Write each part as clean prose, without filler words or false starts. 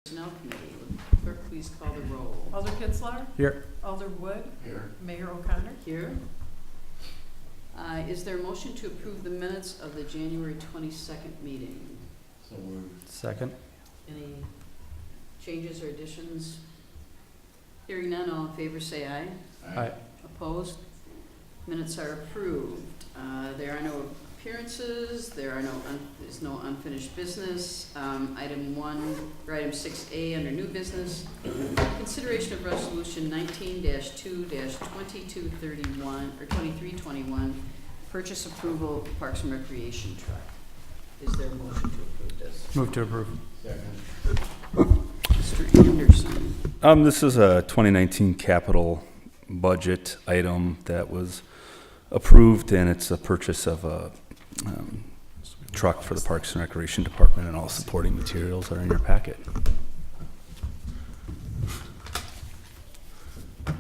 Personnel Committee. Clerk, please call the roll. Alder Kitzler? Here. Alder Wood? Here. Mayor O'Connor? Here. Is there a motion to approve the minutes of the January 22nd meeting? So moved. Second. Any changes or additions? Hearing none, all in favor say aye. Aye. Opposed? Minutes are approved. There are no appearances. There's no unfinished business. Item 6A under new business. Consideration of resolution 19-2-2231 or 2321. Purchase approval Parks and Recreation truck. Is there a motion to approve this? Move to approve. Second. Mr. Anderson. This is a 2019 capital budget item that was approved, and it's a purchase of a truck for the Parks and Recreation Department, and all supporting materials are in your packet. Do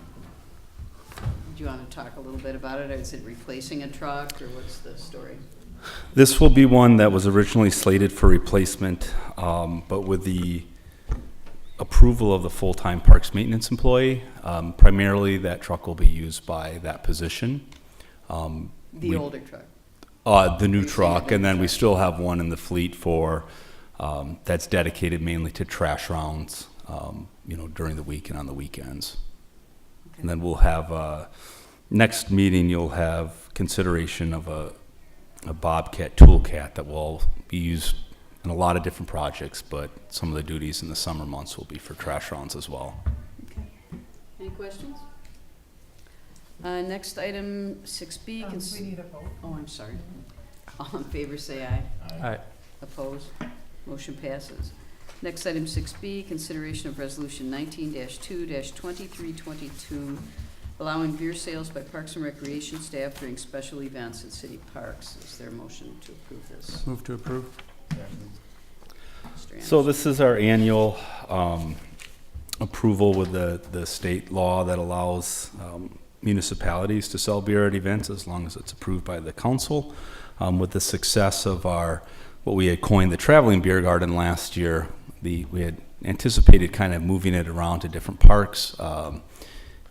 you want to talk a little bit about it? Is it replacing a truck, or what's the story? This will be one that was originally slated for replacement, but with the approval of the full-time parks maintenance employee, primarily that truck will be used by that position. The older truck. The new You're saying truck, the and then we truck. still have one in the fleet for, that's dedicated mainly to trash rounds, during the week and on the weekends. Okay. And then we'll have, next meeting, you'll have consideration of a Bobcat toolcat that will be used in a lot of different projects, but some of the duties in the summer months will be for trash rounds as well. Okay. Any questions? Next item, 6B. We need a vote. Oh, I'm sorry. All in favor, say aye. Aye. Opposed? Motion passes. Next item, 6B, consideration of resolution 19-2-2322, allowing beer sales by Parks and Recreation staff during special events in city parks. Is there a motion to approve this? Move to approve. Second. Mr. Anderson? So this is our annual approval with the state law that allows municipalities to sell beer at events as long as it's approved by the council. With the success of what we had coined the traveling beer garden last year, we had anticipated kind of moving it around to different parks.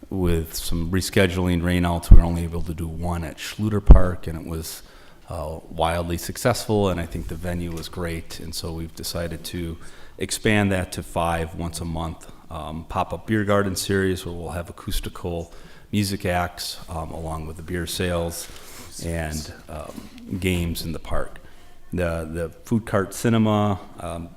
With some rescheduling rainouts, we were only able to do one at Schluter Park, and it was wildly successful, and I think the venue was great, and so we've decided to expand that to 5 once a month pop-up beer garden series where we'll have acoustical music acts along with the beer sales and games in the park. The food cart cinema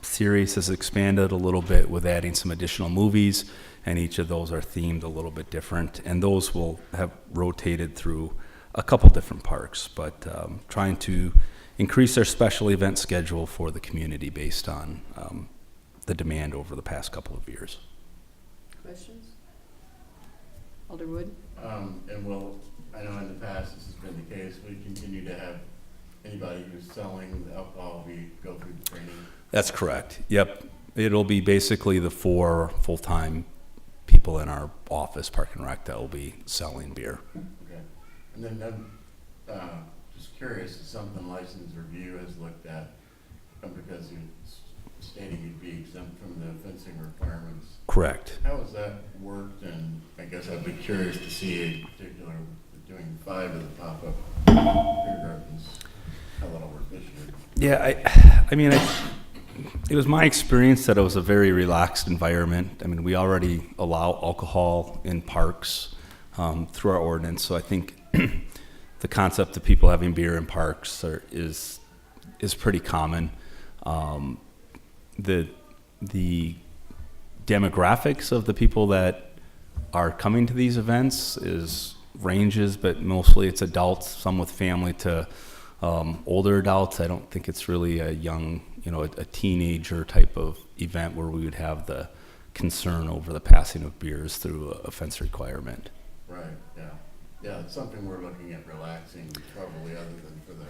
series has expanded a little bit with adding some additional movies, and each of those are themed a little bit different, and those will have rotated through a couple different parks, but trying to increase our special event schedule for the community based on the demand over the past couple of years. Questions? Alderwood? And I know in the past this has been the case, we continue to have anybody who's selling the alcohol, we go through the training. That's correct. Yep. It'll be basically the 4 full-time people in our office, Park and Rec, that will be selling beer. Okay. And then just curious, if something license review has looked at, because you're stating you'd be exempt from the fencing requirements. Correct. How has that worked? And I guess I'd be curious to see, in particular, doing 5 of the pop-up beer gardens, how that'll work this year. Yeah, it was my experience that it was a very relaxed environment. I mean, we already allow alcohol in parks through our ordinance, so I think the concept of people having beer in parks is pretty common. The demographics of the people that are coming to these events ranges, but mostly it's adults, some with family to older adults. I don't think it's really a young, a teenager type of event where we would have the concern over the passing of beers through a fence requirement. Right, yeah. Yeah, it's something we're looking at relaxing, probably other than for the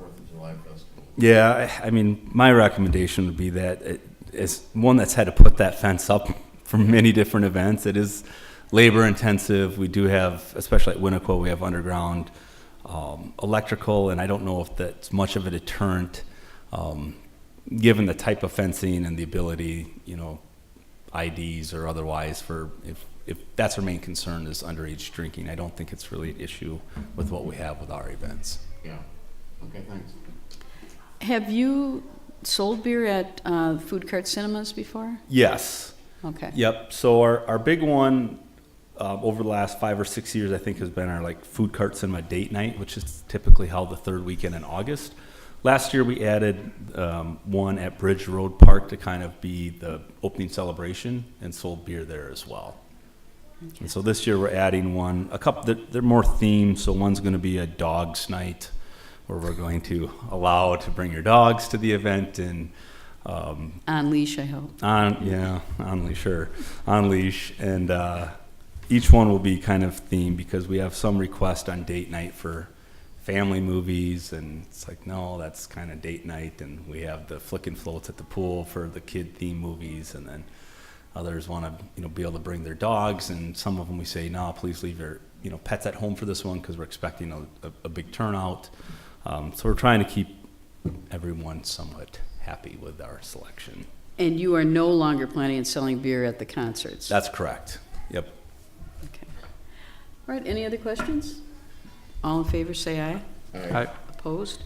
4th of July festival. Yeah, I mean, my recommendation would be that as one that's had to put that fence up for many different events, it is labor intensive. We do have, especially at Winnequa, we have underground electrical, and I don't know if that's much of a deterrent given the type of fencing and the ability, IDs or otherwise for, if that's our main concern is underage drinking, I don't think it's really an issue with what we have with our events. Yeah, okay, thanks. Have you sold beer at food cart cinemas before? Yes. Okay. Yep. So our big one over the last 5 or 6 years, I think, has been our food cart cinema date night, which is typically held the third weekend in August. Last year we added one at Bridge Road Park to kind of be the opening celebration and sold beer there as well. Okay. And so this year we're adding one, a couple. They're more themed. So one's going to be a dogs night, where we're going to allow to bring your dogs to the event and On leash, I hope. on leash, and each one will be kind of themed because we have some request on date night for family movies, and it's like, no, that's kind of date night, and we have the flick and floats at the pool for the kid themed movies, and then others want to be able to bring their dogs, and some of them we say, no, please leave your pets at home for this one because we're expecting a big turnout. So we're trying to keep everyone somewhat happy with our selection. And you are no longer planning on selling beer at the concerts? That's correct. Yep. Okay. All right, any other questions? All in favor, say aye. Aye. Opposed?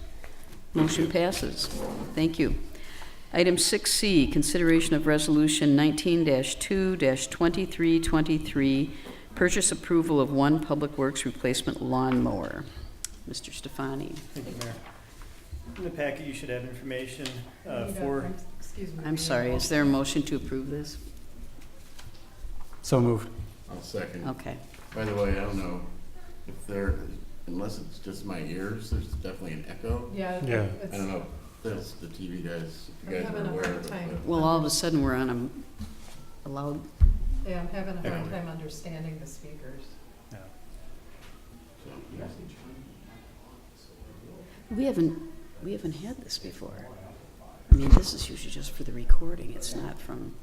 Motion passes. Thank you. Item 6C, consideration of resolution 19-2-2323, purchase approval of one Public Works replacement lawnmower. Mr. Stefani. Thank you, Mayor. In the packet, you should have information We need for, excuse me. we I'm need a sorry, vote. is there a motion to approve this? so moved. I'll second. Okay. By the way, I don't know if unless it's just my ears, there's definitely an echo. Yeah. Yeah. it's- I don't know, that's the TV guys, if I'm you guys having are a aware hard of it. time. but- Well, all of a sudden, we're on a loud, Yeah, I'm having a hard Anyway. time understanding the speakers. Yeah. so, we haven't had this before. I mean, this is usually just for the recording, it's not from,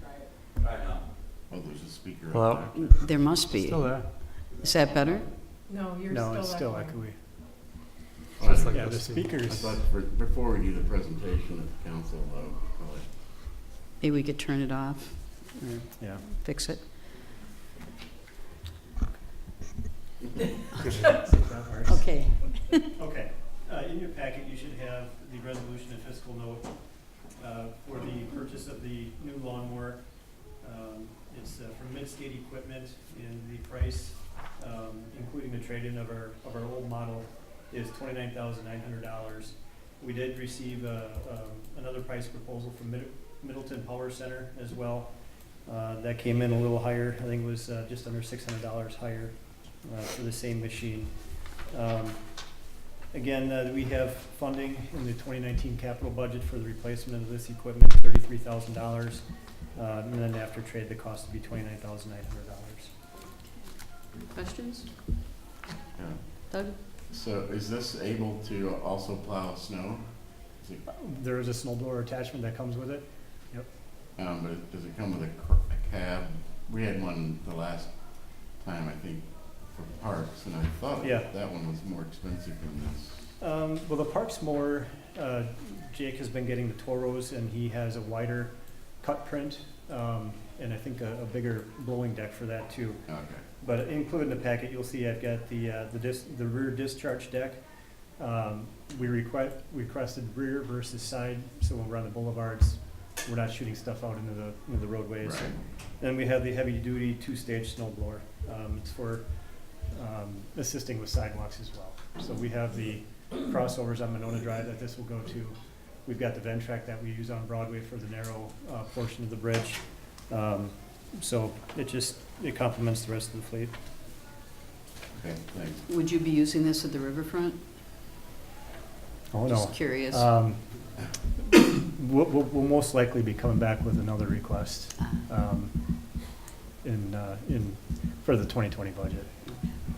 Oh, there's a speaker Hello? up there. there must be. Still there? Is that better? No, you're No, it's still echoing. echoey. Oh, I Yeah, thought- the I speakers. thought before we do the presentation at the council, probably. Maybe we could turn it off or Yeah. fix it. Okay. Okay, in your packet, you should have the resolution and fiscal note for the purchase of the new lawnmower. It's from Mid-State Equipment, and the price, including the trade-in of our old model, is $29,900. We did receive another price proposal from Middleton Power Center as well. That came in a little higher. I think it was just under $600 higher for the same machine. Again, we have funding in the 2019 capital budget for the replacement of this equipment, $33,000. And then after trade, the cost would be $29,900. Questions? Yeah. Doug? So is this able to also plow snow? Is it, There is a snow blower attachment that comes with it. but does it come with a cab? We had one the last time, I think, for parks, and I thought Yeah. that one was more expensive than this. Well, the parks mower, Jake has been getting the Toros, and he has a wider cut print, and I think a bigger blowing deck for that too. Okay. But included in the packet, you'll see I've got the rear discharge deck. We requested rear versus side, so when we're on the boulevards, we're not shooting stuff out into the roadways. Right. Then we have the heavy-duty two-stage snow blower. It's for assisting with sidewalks as well. So we have the crossovers on Monona Drive that this will go to. We've got the Ventrac that we use on Broadway for the narrow portion of the bridge. So it complements the rest of the fleet. Okay, thanks. Would you be using this at the riverfront? Oh, Just curious. We'll most likely be coming back with another request for the 2020 budget.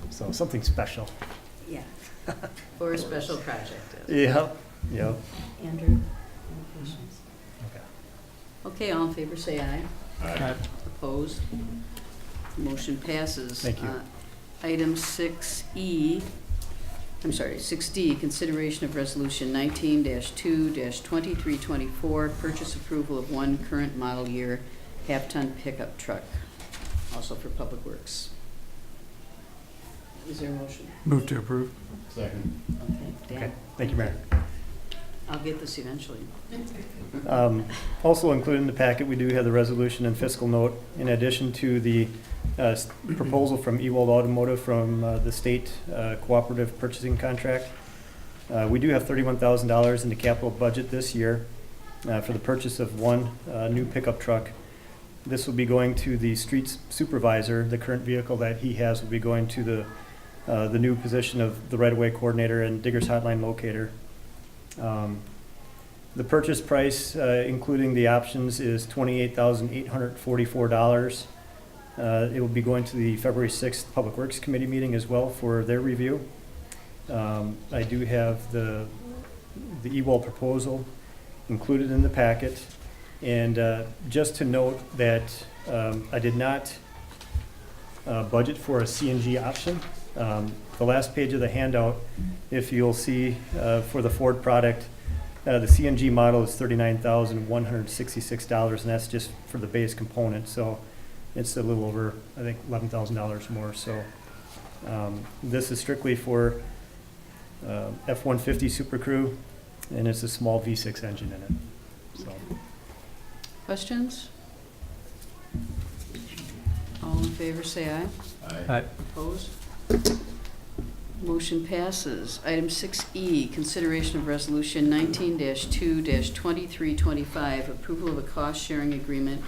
So something special. Yeah. For a special project. Yep. Andrew? Any questions? Okay. Okay, all in favor, say aye. Aye. Opposed? Motion passes. Thank you. Item 6E, I'm sorry, 6D, consideration of resolution 19-2-2324, purchase approval of one current model year half-ton pickup truck, also for Public Works. Is there a motion? Move to approve. Second. Okay, Dan? Okay, thank you, Mayor. I'll get this eventually. Also included in the packet, we do have the resolution and fiscal note, in addition to the proposal from Ewald Automotive from the state cooperative purchasing contract. We do have $31,000 in the capital budget this year for the purchase of one new pickup truck. This will be going to the street supervisor. The current vehicle that he has will be going to the new position of the right-of-way coordinator and digger's hotline locator. The purchase price, including the options, is $28,844. It will be going to the February 6th Public Works Committee meeting as well for their review. I do have the EWOL proposal included in the packet. And just to note that I did not budget for a CNG option. The last page of the handout, if you'll see for the Ford product, the CNG model is $39,166, and that's just for the base component. So it's a little over, I think, $11,000 more. So this is strictly for F-150 Super Crew, and it's a small V6 engine in it. So. Questions? All in favor, say aye. Aye. Opposed? Motion passes. Item 6E, consideration of resolution 19-2-2325, approval of a cost-sharing agreement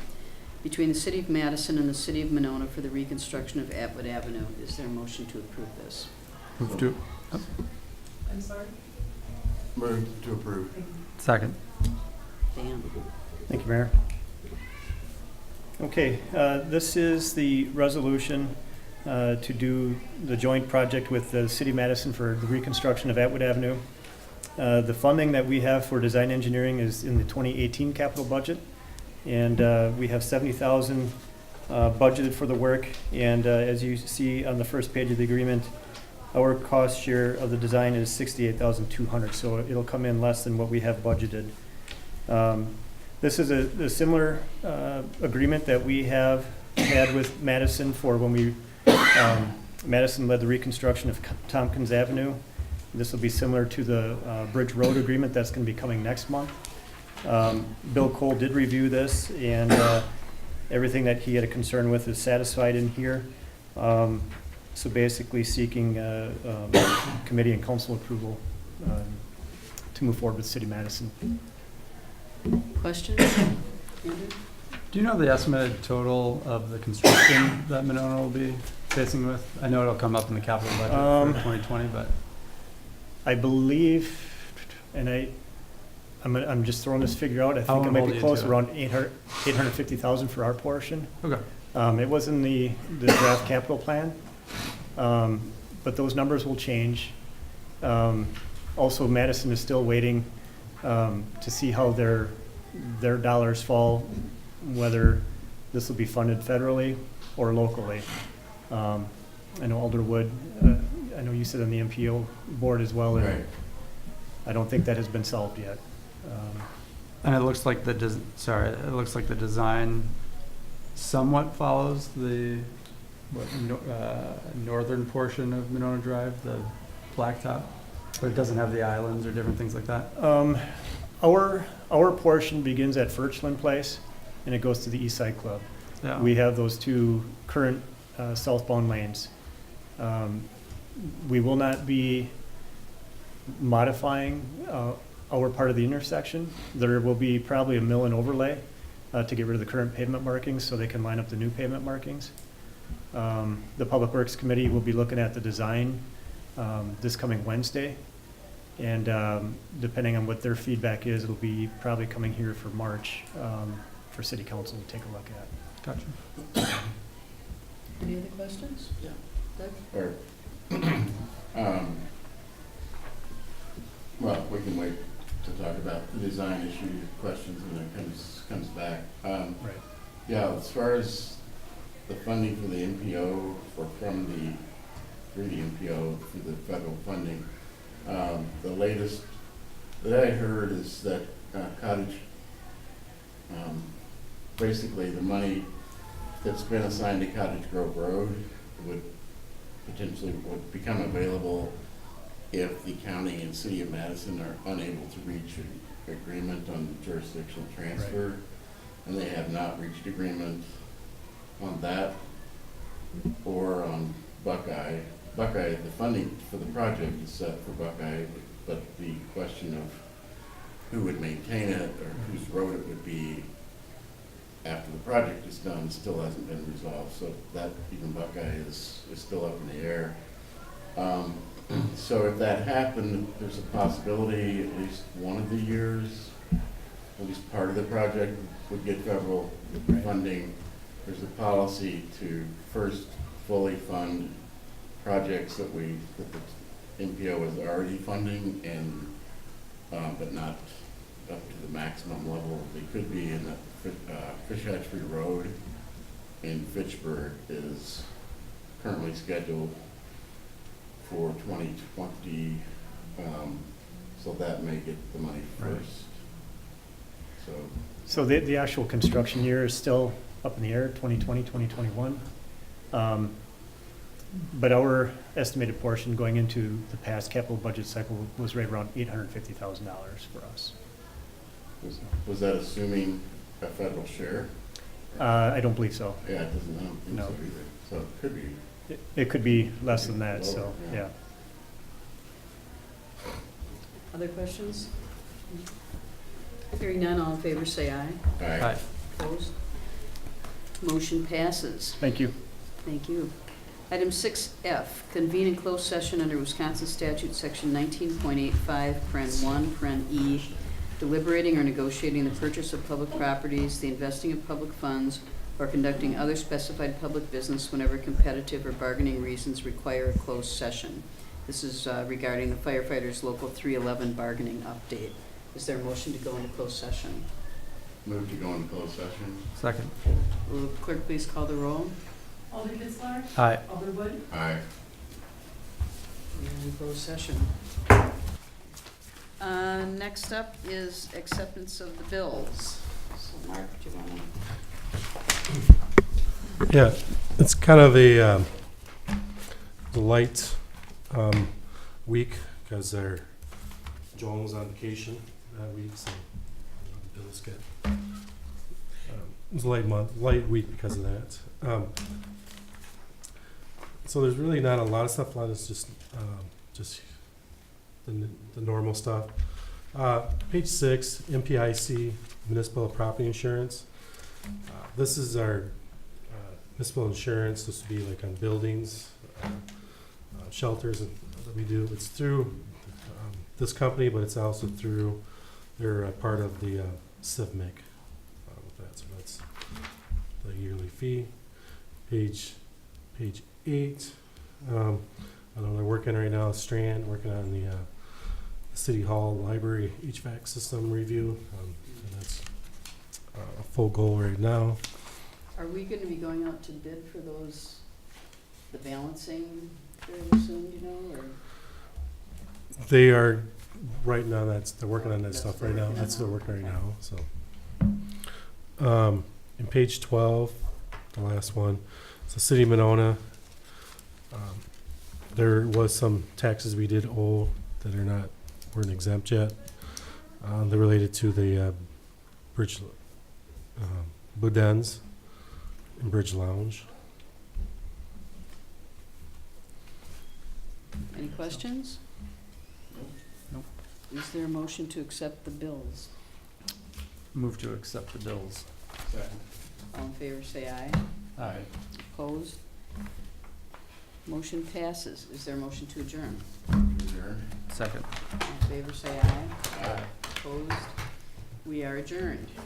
between the City of Madison and the City of Monona for the reconstruction of Atwood Avenue. Is there a motion to approve this? Move to. I'm sorry? Move to approve. Second. Dan? Thank you, Mayor. Okay, this is the resolution to do the joint project with the City of Madison for the reconstruction of Atwood Avenue. The funding that we have for design engineering is in the 2018 capital budget, and we have $70,000 budgeted for the work. And as you see on the first page of the agreement, our cost share of the design is $68,200, so it'll come in less than what we have budgeted. This is a similar agreement that we have had with Madison for when we Madison led the reconstruction of Tompkins Avenue. This will be similar to the Bridge Road agreement that's going to be coming next month. Bill Cole did review this, and everything that he had a concern with is satisfied in here. So basically seeking committee and council approval to move forward with City of Madison. Questions? Andrew? Do you know the estimated total of the construction that Monona will be facing with? I know it'll come up in the capital budget for 2020, but I believe, and I'm just throwing this figure out, I think it might be close, around 850,000 for our portion. okay. It was in the draft capital plan, but those numbers will change. Also, Madison is still waiting to see how their dollars fall, whether this will be funded federally or locally. I know Alderwood, I know you sit on the MPO board as well, and Right. I don't think that has been solved yet. And it looks like the design somewhat follows the northern portion of Monona Drive, the blacktop, but it doesn't have the islands or different things like that. Our portion begins at Furchland Place, and it goes to the East Side Club. Yeah. We have those two current southbound lanes. We will not be modifying our part of the intersection. There will be probably a mill and overlay to get rid of the current pavement markings so they can line up the new pavement markings. The Public Works Committee will be looking at the design this coming Wednesday. And depending on what their feedback is, it'll be probably coming here for March for City Council to take a look at. Gotcha. Any other questions? Yeah. Doug? Or, well, we can wait to talk about the design issue questions when it comes back. Right. Yeah, as far as the funding for the MPO or through the MPO for the federal funding, The latest that I heard is that Cottage, basically the money that's been assigned to Cottage Grove Road would potentially would become available if the county and city of Madison are unable to reach an agreement on jurisdictional transfer. And they have not reached agreement on that or on Buckeye. Buckeye, the funding for the project is set for Buckeye, but the question of who would maintain it or whose road it would be after the project is done still hasn't been resolved. So that, even Buckeye is still up in the air. So if that happened, there's a possibility at least one of the years, at least part of the project would get federal funding. There's a policy to first fully fund projects that the MPO is already funding and, but not up to the maximum level. They could be in the Fish Hatchery Road in Fitchburg is currently scheduled for 2020, so that may get the money first. So the actual construction year is still up in the air, 2020, 2021. But our estimated portion going into the past capital budget cycle was right around $850,000 for us. Was that assuming a federal share? I don't believe so. Yeah, it doesn't, I don't think No. so either. So it could be. It could be less than that, so, Lower, yeah. yeah. Other questions? Hearing none, all in favor say aye. Aye. Opposed? Motion passes. Thank you. Thank you. Item 6F, convene in closed session under Wisconsin statute section 19.85, paren 1, paren E, deliberating or negotiating the purchase of public properties, the investing of public funds, or conducting other specified public business whenever competitive or bargaining reasons require a closed session. This is regarding the firefighters' Local 311 bargaining update. Is there a motion to go into closed session? Move to go into closed session. Second. Will the clerk please call the roll? Alder Kitzler? Aye. Alder Wood? Aye. We're in closed session. Next up is acceptance of the bills. So Mark, do you want to? Yeah, it's kind of a light week because Joan was on vacation that week, so the bills get. It was a light week because of that. So there's really not a lot of stuff. A lot is just the normal stuff. Page 6, MPIC, Municipal Property Insurance. This is our municipal insurance. This would be like on buildings, shelters that we do. It's through this company, but it's also through, they're part of the CIVMIC with that. So that's the yearly fee. Page 8. I know they're working right now, Strand, working on the City Hall Library HVAC system review. And that's a full goal right now. Are we going to be going out to bid for those, the balancing fairly soon, do you know, or? They are right now. They're working on that That's stuff what right they're now. working That's on what they're working right now. now. So, in page 12, the last one, it's the City of Monona. There was some taxes we did owe that weren't exempt yet. They're related to the Bridge Boudins and Bridge Lounge. Any questions? Nope. Is there a motion to accept the bills? Move to accept the bills. Second. All in favor say aye. Aye. Opposed? Motion passes. Is there a motion to adjourn? Adjourn. Second. All in favor say aye. Aye. Opposed? We are adjourned.